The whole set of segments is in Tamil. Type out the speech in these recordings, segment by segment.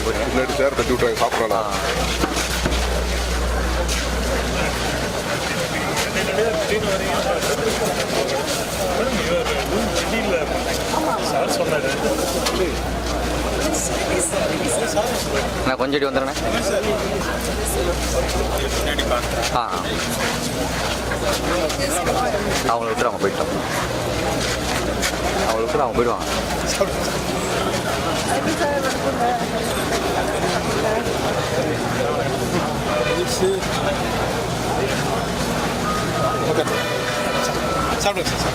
முன்னாடி சேர் தட்டி விட்றாங்க சாப்பிட்றாங்க. நான் கொஞ்சம் வந்துடுறேண்ணே. அவங்கள விட்டு அவங்க போயிட்டோம். அவங்கள விட்டு அவங்க போயிடுவாங்க. சாப்பிடுங்க சார்.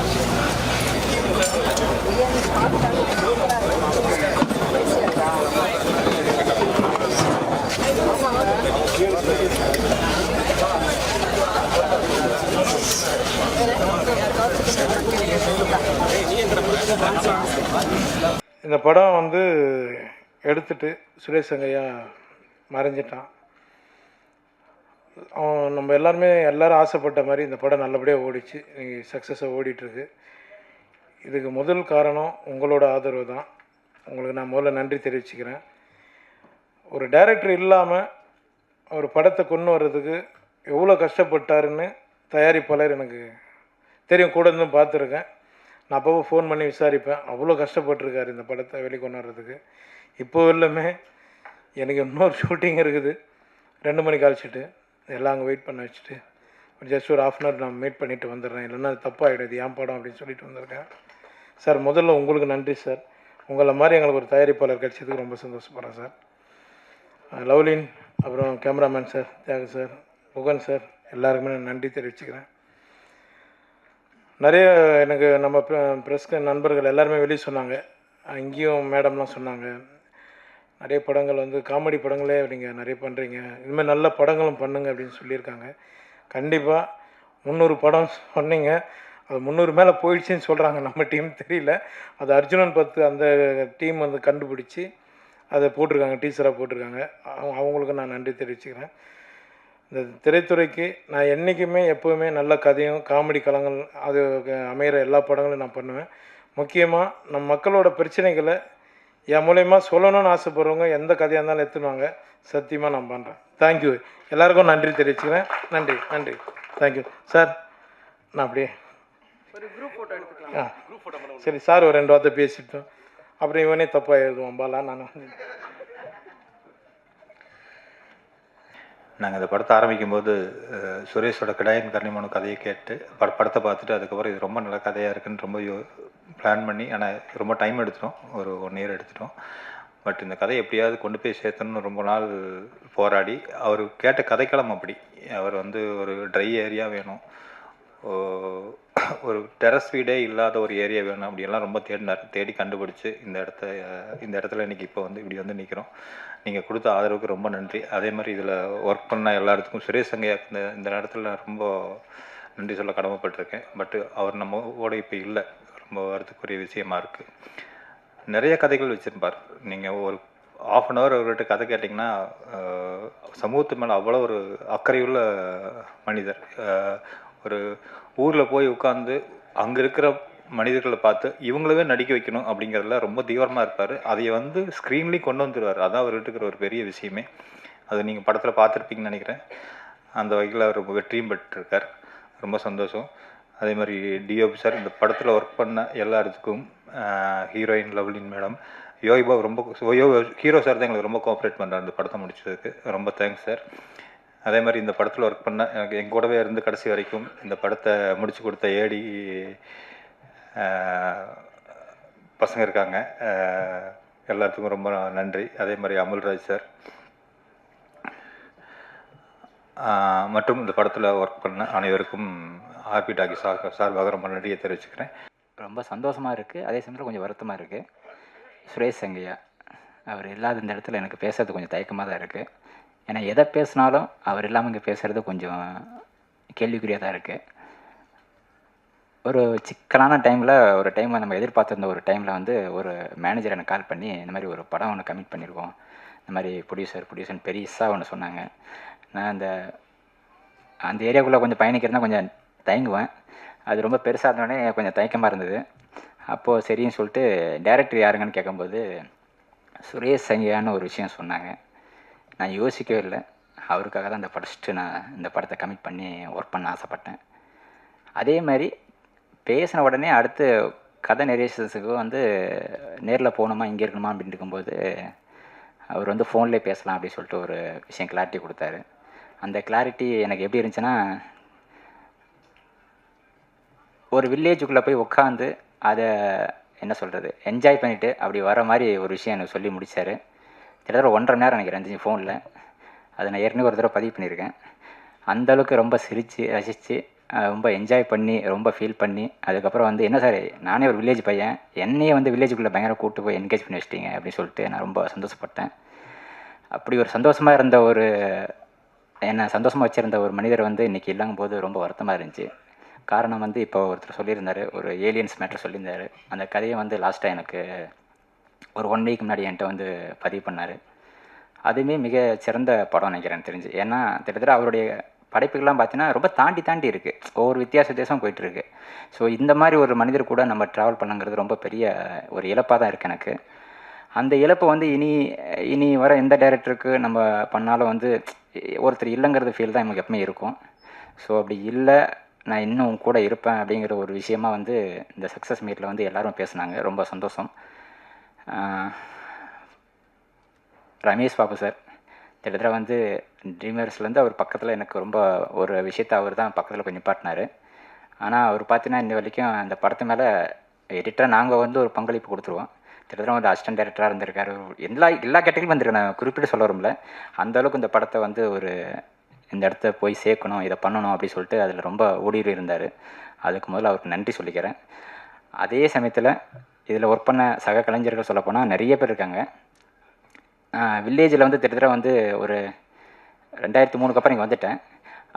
இந்த படம் வந்து எடுத்துட்டு சுரேஷ் சங்கையா மறைஞ்சிட்டான். அவன் நம்ம எல்லோரும் ஆசைப்பட்ட மாதிரி இந்த படம் நல்லபடியாக ஓடிச்சு, சக்ஸஸாக ஓடிட்டுருக்கு. இதுக்கு முதல் காரணம் உங்களோட ஆதரவு தான். உங்களுக்கு நான் முதல்ல நன்றி தெரிவிச்சுக்கிறேன். ஒரு டைரக்டர் இல்லாமல் ஒரு படத்தை கொண்டு வர்றதுக்கு எவ்வளோ கஷ்டப்பட்டாருன்னு தயாரிப்பாளர் எனக்கு தெரியும், கூட இருந்தும் பார்த்துருக்கேன். நான் அப்போ ஃபோன் பண்ணி விசாரிப்பேன். அவ்வளோ கஷ்டப்பட்டுருக்காரு இந்த படத்தை வெளிக்கொண்டு வர்றதுக்கு. இப்போ எல்லாமே எனக்கு இன்னொரு ஷூட்டிங் இருக்குது, 2 மணிக்கு அழைச்சிட்டு எல்லாம் அங்கே வெயிட் பண்ண வச்சுட்டு ஜஸ்ட் ஒரு 1/2 நான் மீட் பண்ணிவிட்டு வந்துடுறேன், இல்லைன்னா அது தப்பாகிடும், இது ஏன் படம் அப்படின்னு சொல்லிட்டு வந்திருக்கேன். சார் முதல்ல உங்களுக்கு நன்றி சார். உங்களை மாதிரி எங்களுக்கு ஒரு தயாரிப்பாளர் கிடைச்சதுக்கு ரொம்ப சந்தோஷப்படுறேன் சார். லவ்லின், அப்புறம் கேமராமேன் சார், தியாக சார், முகன் சார், எல்லாருக்குமே நான் நன்றி தெரிவிச்சுக்கிறேன். நிறைய எனக்கு நம்ம ப்ரெஸ்க்கு நண்பர்கள் எல்லாருமே வெளியே சொன்னாங்க, இங்கேயும் மேடம்லாம் சொன்னாங்க, நிறைய படங்கள் வந்து காமெடி படங்களே நீங்கள் நிறைய பண்ணுறீங்க, இதுமாதிரி நல்ல படங்களும் பண்ணுங்க அப்படின்னு சொல்லியிருக்காங்க. கண்டிப்பாக 300 படம் சொன்னீங்க, அது 300 மேலே போயிடுச்சின்னு சொல்கிறாங்க. நம்ம டீம் தெரியல, அது அர்ஜுனன் 10 அந்த டீம் வந்து கண்டுபிடிச்சி அதை போட்டிருக்காங்க, டீச்சராக போட்டிருக்காங்க. அவங்களுக்கு நான் நன்றி தெரிவிச்சுக்கிறேன். இந்த திரைத்துறைக்கு நான் என்றைக்குமே எப்போவுமே நல்ல கதையும் காமெடி களங்கள் அது அமைகிற எல்லா படங்களும் நான் பண்ணுவேன். முக்கியமாக நம்ம மக்களோட பிரச்சனைகளை என் மூலயமா சொல்லணும்னு ஆசைப்படுறவங்க எந்த கதையாக இருந்தாலும் எடுத்துடுவாங்க, சத்தியமாக நான் பண்ணுறேன். தேங்க்யூ, எல்லாருக்கும் நன்றி தெரிவிச்சுக்கிறேன். நன்றி நன்றி, தேங்க்யூ சார். நான் அப்படியே ஒரு குரூப் ஃபோட்டோ எடுத்துக்கலாம். சரி சார், ஒரு 2 வார்த்தை பேசிட்டோம், அப்புறம் இவனே தப்பாக எழுதுவான் பாலா. நாங்கள் இந்த படத்தை ஆரம்பிக்கும்போது சுரேஷோட கிடாயின் கர்ணிமனு கதையை கேட்டு படத்தை பார்த்துட்டு அதுக்கப்புறம் இது ரொம்ப நல்ல கதையாக இருக்குன்னு ரொம்ப பிளான் பண்ணி, ஆனால் ரொம்ப டைம் எடுத்துட்டோம், ஒரு 1 இயர் எடுத்துட்டோம். பட் இந்த கதையை எப்படியாவது கொண்டு போய் சேர்த்தணும்னு ரொம்ப நாள் போராடி, அவர் கேட்ட கதைக்களம் அப்படி, அவர் வந்து ஒரு ட்ரை ஏரியா வேணும், ஒரு டெரஸ் வீடே இல்லாத ஒரு ஏரியா வேணும் அப்படியெல்லாம் ரொம்ப தேடி கண்டுபிடிச்சி இந்த இடத்துல இன்றைக்கி இப்போ வந்து இப்படி வந்து நிற்கிறோம். நீங்கள் கொடுத்த ஆதரவுக்கு ரொம்ப நன்றி. அதே மாதிரி இதில் ஒர்க் பண்ண எல்லாத்துக்கும் சுரேஷ் சங்கையா இந்த இடத்துல நான் ரொம்ப நன்றி சொல்ல கடமைப்பட்டிருக்கேன். பட் அவர் நம்மோட இப்போ இல்லை, ரொம்ப வருத்தக்குரிய விஷயமா இருக்குது. நிறைய கதைகள் வச்சுருப்பார். நீங்கள் ஒரு 1/2 hour அவர்கிட்ட கதை கேட்டிங்கன்னா சமூகத்து மேலே அவ்வளோ ஒரு அக்கறையுள்ள மனிதர். ஒரு ஊரில் போய் உட்காந்து அங்கே இருக்கிற மனிதர்களை பார்த்து இவங்களவே நடிக்க வைக்கணும் அப்படிங்கிறதுல ரொம்ப தீவிரமாக இருப்பார். அதை வந்து ஸ்க்ரீன்லேயும் கொண்டு வந்துடுவார். அதான் அவர்கிட்ட இருக்கிற ஒரு பெரிய விஷயமே. அது நீங்கள் படத்தில் பார்த்துருப்பீங்கன்னு நினைக்கிறேன். அந்த வகையில் அவர் வெற்றியும் பெற்றிருக்கார், ரொம்ப சந்தோஷம். அதே மாதிரி டிஓபி சார், இந்த படத்தில் ஒர்க் பண்ண எல்லாத்துக்கும், ஹீரோயின் லவ்லின் மேடம், யோகிபா ரொம்ப ஹீரோ சார் தான் எங்களுக்கு ரொம்ப கோஆப்ரேட் பண்ணுறாரு இந்த படத்தை முடிச்சதுக்கு, ரொம்ப தேங்க்ஸ் சார். அதே மாதிரி இந்த படத்தில் ஒர்க் பண்ண எனக்கு என் கூடவே இருந்து கடைசி வரைக்கும் இந்த படத்தை முடிச்சு கொடுத்த ஏடி பசங்க இருக்காங்க, எல்லாத்துக்கும் ரொம்ப நன்றி. அதே மாதிரி அமுல்ராஜ் சார் மற்றும் இந்த படத்தில் ஒர்க் பண்ண அனைவருக்கும் ஆர்பி டாக்கி சார்பாக ரொம்ப நன்றியை தெரிவிச்சுக்கிறேன். ரொம்ப சந்தோஷமாக இருக்குது, அதே சமயத்தில் கொஞ்சம் வருத்தமாக இருக்குது. சுரேஷ் சங்கையா அவர் இல்லாத இந்த இடத்துல எனக்கு பேசுறது கொஞ்சம் தயக்கமாக தான் இருக்குது. ஏன்னா எதை பேசினாலும் அவர் இல்லாமல் இங்கே பேசுகிறது கொஞ்சம் கேள்விக்குறியாக தான் இருக்குது. ஒரு சிக்கலான டைமில் ஒரு டைம் நம்ம எதிர்பார்த்துருந்த ஒரு டைமில் வந்து ஒரு மேனேஜர் எனக்கு கால் பண்ணி இந்த மாதிரி ஒரு படம் ஒன்று கமிட் பண்ணியிருக்கோம், இந்த மாதிரி ப்ரொடியூசர்னு பெருசாக ஒன்று சொன்னாங்க. நான் அந்த ஏரியாவுக்குள்ளே கொஞ்சம் பயணிக்கிறதுனா கொஞ்சம் தயங்குவேன். அது ரொம்ப பெருசாக இருந்தோடனே கொஞ்சம் தயக்கமாக இருந்தது. அப்போது சரின்னு சொல்லிட்டு டேரக்டர் யாருங்கன்னு கேட்கும்போது சுரேஷ் சங்கியான்னு ஒரு விஷயம் சொன்னாங்க. நான் யோசிக்கவே இல்லை. அவருக்காக தான் நான் இந்த படத்தை கமிட் பண்ணி ஒர்க் பண்ண ஆசைப்பட்டேன். அதே மாதிரி பேசின உடனே அடுத்து கதை நெரேஷன்ஸுக்கு வந்து நேரில் போகணுமா இங்கே இருக்கணுமா அப்படின்னு இருக்கும்போது அவர் வந்து ஃபோன்லேயே பேசலாம் அப்படின்னு சொல்லிட்டு ஒரு விஷயம் கிளாரிட்டி கொடுத்தாரு. அந்த கிளாரிட்டி எனக்கு எப்படி இருந்துச்சுன்னா, ஒரு வில்லேஜுக்குள்ளே போய் உட்காந்து அதை என்ன சொல்கிறது என்ஜாய் பண்ணிவிட்டு அப்படி வர மாதிரி ஒரு விஷயம் எனக்கு சொல்லி முடித்தார். கிட்டத்தட்ட 1.5 மணி நேரம் நினைக்கிறேன் ஃபோனில். அதை நான் ஏற்கனவே ஒரு தடவை பதிவு பண்ணியிருக்கேன். அந்தளவுக்கு ரொம்ப சிரித்து ரசித்து ரொம்ப என்ஜாய் பண்ணி ரொம்ப ஃபீல் பண்ணி, அதுக்கப்புறம் வந்து என்ன சார் நானே ஒரு வில்லேஜ் பையன், என்னையே வந்து வில்லேஜுக்குள்ளே பயங்கர கூப்பிட்டு போய் என்கேஜ் பண்ணி வச்சிட்டிங்க அப்படின்னு சொல்லிட்டு நான் ரொம்ப சந்தோஷப்பட்டேன். அப்படி ஒரு சந்தோஷமாக இருந்த என்னை சந்தோஷமாக வச்சுருந்த ஒரு மனிதர் வந்து இன்றைக்கி இல்லங்கும் போது ரொம்ப வருத்தமாக இருந்துச்சு. காரணம் வந்து இப்போ ஒருத்தர் சொல்லியிருந்தார், ஒரு ஏலியன்ஸ் மேட்டர் சொல்லியிருந்தார். அந்த கதையை வந்து லாஸ்ட்டாக எனக்கு ஒரு 1 வீக் முன்னாடி என்கிட்ட வந்து பதிவு பண்ணார். அதுவுமே மிக சிறந்த படம் நினைக்கிறேன் தெரிஞ்சு. ஏன்னா கிட்டத்தட்ட அவருடைய படைப்புகள்லாம் பார்த்தீங்கன்னா ரொம்ப தாண்டி இருக்குது, ஒவ்வொரு வித்தியாசம் போயிட்டுருக்கு. ஸோ இந்த மாதிரி ஒரு மனிதர் கூட நம்ம ட்ராவல் பண்ணுங்கிறது ரொம்ப பெரிய ஒரு இழப்பாக தான் இருக்குது எனக்கு. அந்த இழப்பை வந்து இனி வர எந்த டைரக்டருக்கு நம்ம பண்ணாலும் வந்து ஒருத்தர் இல்லைங்கிறது ஃபீல் தான் நமக்கு எப்பவுமே இருக்கும். ஸோ அப்படி இல்லை, நான் இன்னும் கூட இருப்பேன் அப்படிங்கிற ஒரு விஷயமா வந்து இந்த சக்ஸஸ் மீட்டில் வந்து எல்லோரும் பேசுனாங்க. ரொம்ப சந்தோஷம். ரமேஷ் பாபு சார் கிட்டத்தட்ட வந்து ட்ரீமர்ஸ்லேருந்து அவர் பக்கத்தில் எனக்கு ரொம்ப ஒரு விஷயத்தை அவர் தான் பக்கத்தில் போய் நிப்பாட்டினார். ஆனால் அவர் பார்த்தீங்கன்னா இந்த வரைக்கும் அந்த படத்து மேலே எடிட்டராக நாங்கள் வந்து ஒரு பங்களிப்பு கொடுத்துருவோம். கிட்டத்தட்ட வந்து அசிஸ்டன்ட் டைரக்டராக இருந்திருக்காரு. எல்லா கேட்டகரியும் வந்திருக்கு. நான் குறிப்பிட்டு சொல்ல வரும்ல, அந்தளவுக்கு இந்த படத்தை வந்து இந்த இடத்த போய் சேர்க்கணும், இதை பண்ணணும் அப்படின்னு சொல்லிட்டு அதில் ரொம்ப ஊடுருவி இருந்தார். அதுக்கு முதல்ல அவருக்கு நன்றி சொல்லிக்கிறேன். அதே சமயத்தில் இதில் ஒர்க் பண்ண சக கலைஞர்கள் சொல்லப்போனால் நிறைய பேர் இருக்காங்க. வில்லேஜில் வந்து கிட்டத்தட்ட வந்து ஒரு 2003 அப்புறம் இங்கே வந்துட்டேன்.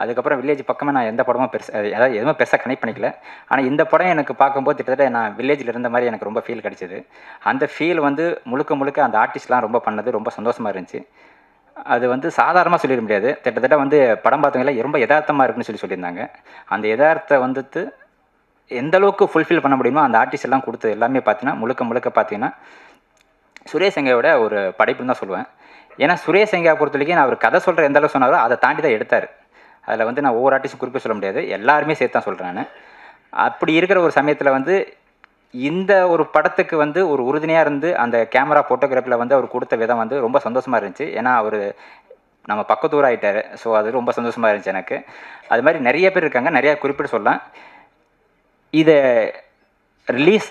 அதுக்கப்புறம் வில்லேஜ் பக்கமே நான் எந்த படமும் அதாவது எதுவுமே பெருசாக கனெக்ட் பண்ணிக்கல. ஆனால் இந்த படம் எனக்கு பார்க்கும்போது கிட்டத்தட்ட நான் வில்லேஜில் இருந்த மாதிரி எனக்கு ரொம்ப ஃபீல் கிடச்சிது. அந்த ஃபீல் வந்து முழுக்க அந்த ஆர்டிஸ்ட்லாம் ரொம்ப பண்ணது ரொம்ப சந்தோஷமாக இருந்துச்சு. அது வந்து சாதாரணமாக சொல்லிட முடியாது. கிட்டத்தட்ட வந்து படம் பார்த்தவங்கள ரொம்ப யதார்த்தமாக இருக்குன்னு சொல்லியிருந்தாங்க. அந்த யதார்த்தத்தை வந்துட்டு எந்த அளவுக்கு ஃபுல்ஃபில் பண்ண முடியுமோ அந்த ஆர்டிஸ்ட் எல்லாம் கொடுத்தது எல்லாமே பார்த்தீங்கன்னா முழுக்க பார்த்தீங்கன்னா சுரேஷ் சங்கையோட ஒரு படைப்புன்னு தான் சொல்லுவேன். ஏன்னா சுரேஷ் சங்கையா பொறுத்த வரைக்கும் நான் அவர் கதை சொல்கிற எந்த அளவுக்கு சொன்னாரோ அதை தாண்டி தான் எடுத்தார். அதில் வந்து நான் ஒவ்வொரு ஆர்டிஸ்டும் குறிப்பிட்டு சொல்ல முடியாது, எல்லாருமே சேர்த்து தான் சொல்கிறேன் நான். அப்படி இருக்கிற ஒரு சமயத்தில் வந்து இந்த ஒரு படத்துக்கு வந்து ஒரு உறுதுணையாக இருந்து அந்த கேமரா ஃபோட்டோகிராஃபியில் வந்து அவர் கொடுத்த விதம் வந்து ரொம்ப சந்தோஷமாக இருந்துச்சு. ஏன்னா அவர் நம்ம பக்கத்தூர் ஆகிட்டார். ஸோ அது ரொம்ப சந்தோஷமாக இருந்துச்சு எனக்கு. அது மாதிரி நிறைய பேர் இருக்காங்க, நிறையா குறிப்பிட்டு சொல்லலாம். இதை ரிலீஸ்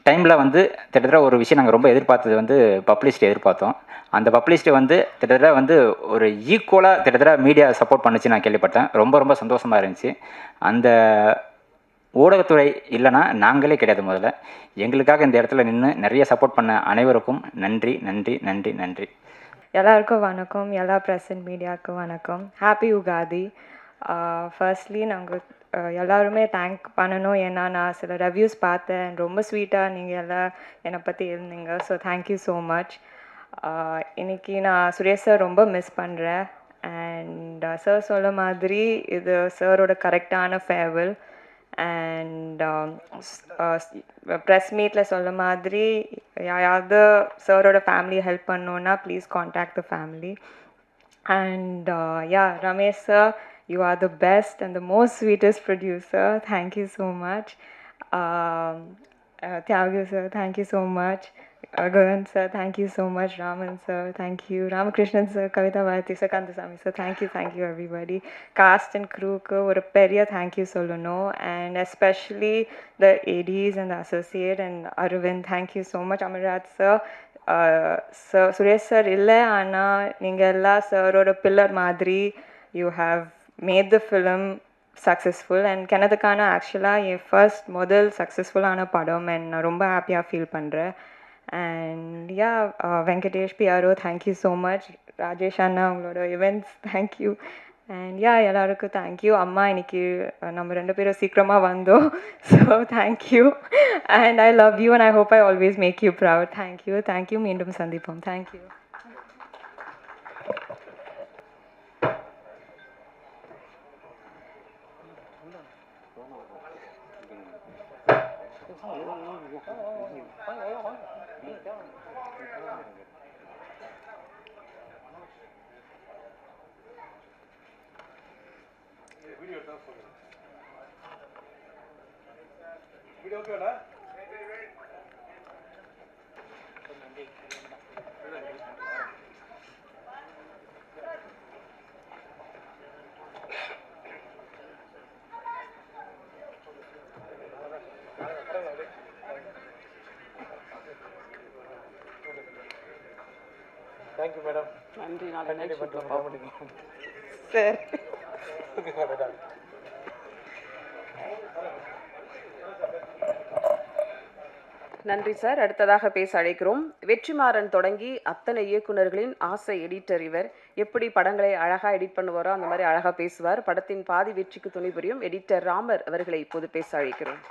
டைமில் வந்து கிட்டத்தட்ட ஒரு விஷயம் நாங்கள் ரொம்ப எதிர்பார்த்தது வந்து பப்ளிசிட்டி எதிர்பார்த்தோம். அந்த பப்ளிசிட்டி வந்து கிட்டத்தட்ட வந்து ஒரு ஈக்குவலாக கிட்டத்தட்ட மீடியா சப்போர்ட் பண்ணுச்சு நான் கேள்விப்பட்டேன். ரொம்ப சந்தோஷமாக இருந்துச்சு. அந்த ஊடகத்துறை இல்லைனா நாங்களே கிடையாது. முதல்ல எங்களுக்காக இந்த இடத்துல நின்று நிறைய சப்போர்ட் பண்ண அனைவருக்கும் நன்றி. எல்லாருக்கும் வணக்கம். எல்லா ப்ரெஸ் அண்ட் மீடியாவுக்கும் வணக்கம். ஹாப்பி யுகாதி. ஃபர்ஸ்ட்லி நாங்கள் எல்லாருமே தேங்க் பண்ணணும். ஏன்னா நான் சில ரிவ்யூஸ் பார்த்தேன், ரொம்ப ஸ்வீட்டாக நீங்கள் எல்லாம் என்னை பற்றி இருந்தீங்க. So thank you so much. இன்றைக்கி நான் சுரேஷ் சார் ரொம்ப மிஸ் பண்ணுறேன். அண்ட் சார் சொல்ல மாதிரி இது சாரோட கரெக்டான ஃபேர்வெல். அண்ட் ப்ரெஸ் மீட்டில் சொல்ல மாதிரி யாராவது சாரோட ஃபேமிலி ஹெல்ப் பண்ணோன்னா please contact the family. And Ramesh sir, you are the best and the most sweetest producer. Thank you so much. Tyagya sir, thank you so much. Govind sir, thank you so much. Raman sir, thank you. Ramakrishnan sir, Kavita Bharati sir, Kandasamy sir, thank you everybody. Cast and crew ku oru periya thank you solano, and especially the ADs and the associate and Arvind, thank you so much. Amarraj sir, Suresh sir illa ana neenga ella sir oda pillar madri, you have made the film successful. And Kennethukana actually a first model successful ana padam, and na romba happy ah feel pandren. And Venkatesh PRO, thank you so much. Rajesh Anna ungaloda events, thank you. And ya எல்லாருக்கும் தேங்க்யூ. அம்மா இன்னைக்கு நம்ம 2 பேரும் சீக்கிரமாக வந்தோம். So thank you and I love you and I hope I always make you proud. Thank you. மீண்டும் சந்திப்போம். தேங்க்யூ. Thank you madam. நன்றி. நான் நைட் ஷூட்டில் சார் நன்றி சார். அடுத்ததாக பேச அழைக்கிறோம். வெற்றிமாறன் தொடங்கி அத்தனை இயக்குனர்களின் ஆசை எடிட்டர் இவர். எப்படி படங்களை அழகாக எடிட் பண்ணுவாரோ அந்த மாதிரி அழகாக பேசுவார். படத்தின் பாதி வெற்றிக்கு துணை புரியும் எடிட்டர் ராமர் அவர்களை இப்போது பேச அழைக்கிறோம்.